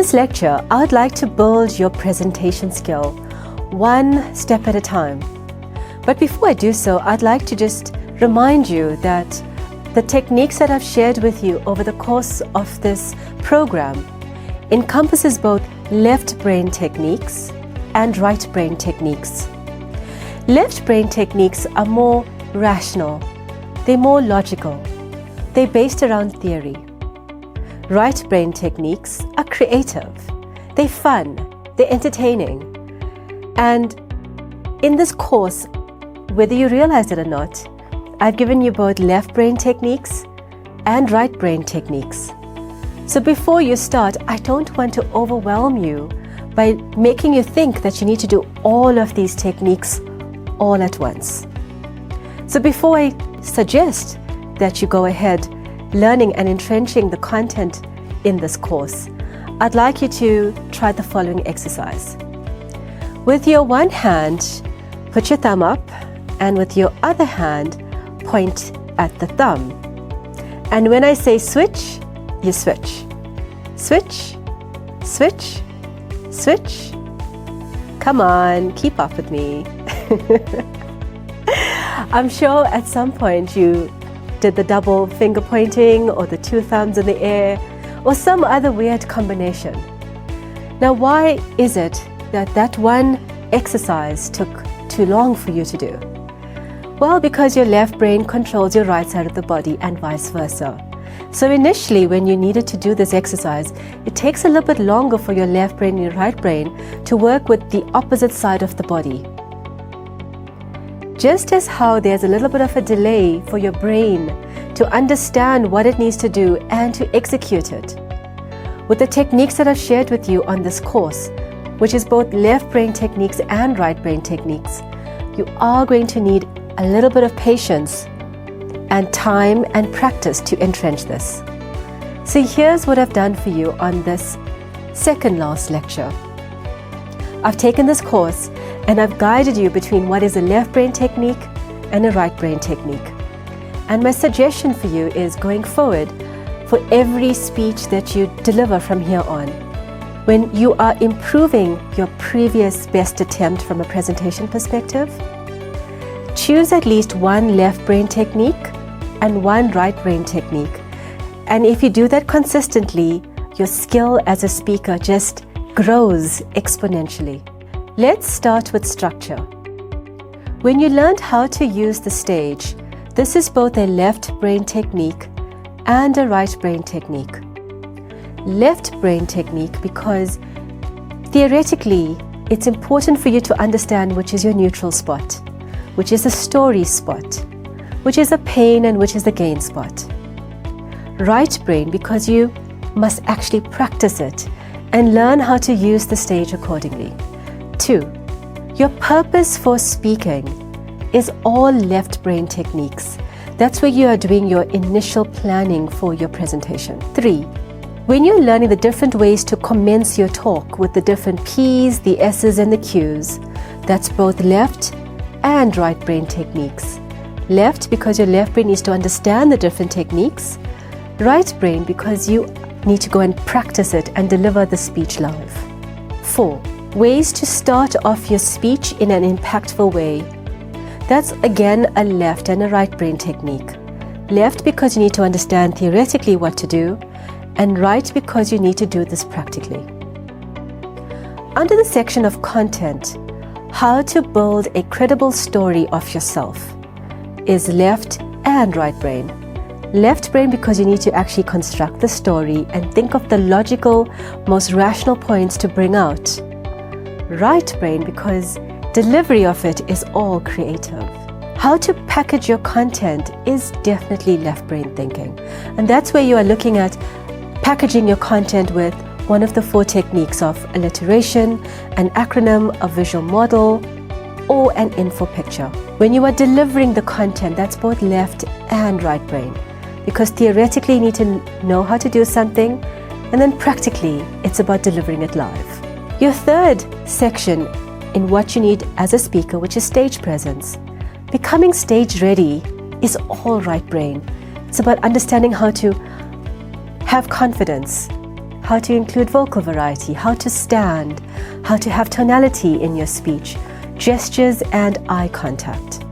this lecture, I would like to build your presentation skill one step at a time. But before I do so, I'd like to just remind you that the techniques that I've shared with you over the course of this program encompasses both left brain techniques and right brain techniques. Left brain techniques are more rational, they're more logical, they're based around theory. Right brain techniques are creative, they're fun, they're entertaining. And in this course, whether you realize it or not, I've given you both left brain techniques and right brain techniques. So before you start, I don't want to overwhelm you by making you think that you need to do all of these techniques all at once. So before I suggest that you go ahead learning and entrenching the content in this course, I'd like you to try the following exercise. With your one hand, put your thumb up, and with your other hand, point at the thumb. And when I say switch, you switch. Switch, switch, switch. Come on, keep up with me. I'm sure at some point you did the double finger pointing or the two thumbs in the air or some other weird combination. Now, why is it that that one exercise took too long for you to do? Well, because your left brain controls your right side of the body and vice versa. So initially, when you needed to do this exercise, it takes a little bit longer for your left brain and your right brain to work with the opposite side of the body. Just as how there's a little bit of a delay for your brain to understand what it needs to do and to execute it. With the techniques that I've shared with you on this course, which is both left brain techniques and right brain techniques, you are going to need a little bit of patience and time and practice to entrench this. So here's what I've done for you on this second last lecture. I've taken this course and I've guided you between what is a left brain technique and a right brain technique. And my suggestion for you is, going forward, for every speech that you deliver from here on, when you are improving your previous best attempt from a presentation perspective, choose at least one left brain technique and one right brain technique. And if you do that consistently, your skill as a speaker just grows exponentially. Let's start with structure. When you learned how to use the stage, this is both a left brain technique and a right brain technique. Left brain technique because theoretically it's important for you to understand which is your neutral spot, which is the story spot, which is the pain and which is the gain spot. Right brain because you must actually practice it and learn how to use the stage accordingly. 2. Your purpose for speaking is all left brain techniques. That's where you are doing your initial planning for your presentation. 3. When you're learning the different ways to commence your talk with the different P's, the S's and the Q's, that's both left and right brain techniques. Left because your left brain needs to understand the different techniques. Right brain because you need to go and practice it and deliver the speech live. 4. Ways to start off your speech in an impactful way. That's again a left and a right brain technique. Left because you need to understand theoretically what to do, and right because you need to do this practically. Under the section of content, how to build a credible story of yourself is left and right brain. Left brain because you need to actually construct the story and think of the logical, most rational points to bring out. Right brain because delivery of it is all creative. How to package your content is definitely left brain thinking. And that's where you are looking at packaging your content with one of the 4 techniques of alliteration, an acronym, a visual model, or an info picture. When you are delivering the content, that's both left and right brain. Because theoretically you need to know how to do something, and then practically it's about delivering it live. Your third section in what you need as a speaker, which is stage presence. Becoming stage ready is all right brain. It's about understanding how to have confidence how to include vocal variety, how to stand, how to have tonality in your speech, gestures and eye contact.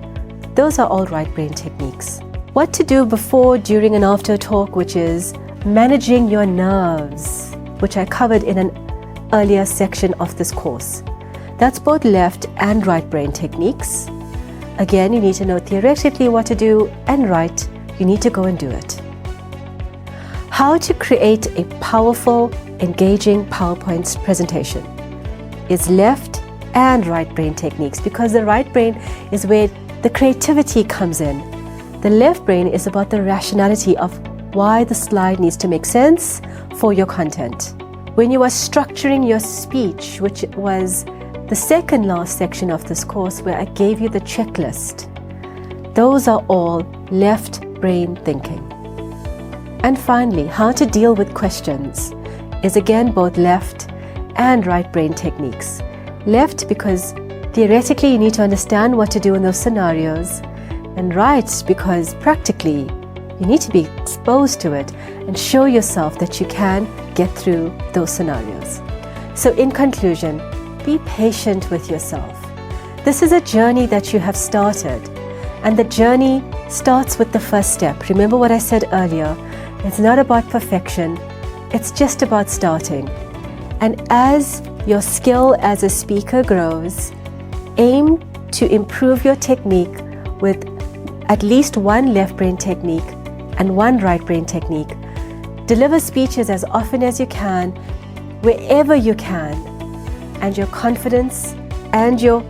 Those are all right brain techniques. What to do before, during and after a talk, which is managing your nerves, which I covered in an earlier section of this course. That's both left and right brain techniques. Again, you need to know theoretically what to do, and right, you need to go and do it. How to create a powerful, engaging PowerPoint presentation is left and right brain techniques, because the right brain is where the creativity comes in. The left brain is about the rationality of why the slide needs to make sense for your content. When you are structuring your speech, which was the second last section of this course where I gave you the checklist, those are all left brain thinking. And finally, how to deal with questions is again both left and right brain techniques. Left because theoretically you need to understand what to do in those scenarios, and right because practically you need to be exposed to it and show yourself that you can get through those scenarios. So in conclusion, be patient with yourself. This is a journey that you have started, and the journey starts with the first step. Remember what I said earlier, it's not about perfection, it's just about starting. And as your skill as a speaker grows, aim to improve your technique with at least one left brain technique and one right brain technique. Deliver speeches as often as you can, wherever you can, and your confidence and your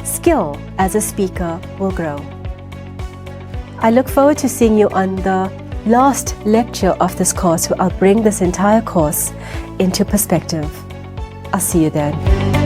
skill as a speaker will grow. I look forward to seeing you on the last lecture of this course, where I'll bring this entire course into perspective. I'll see you then.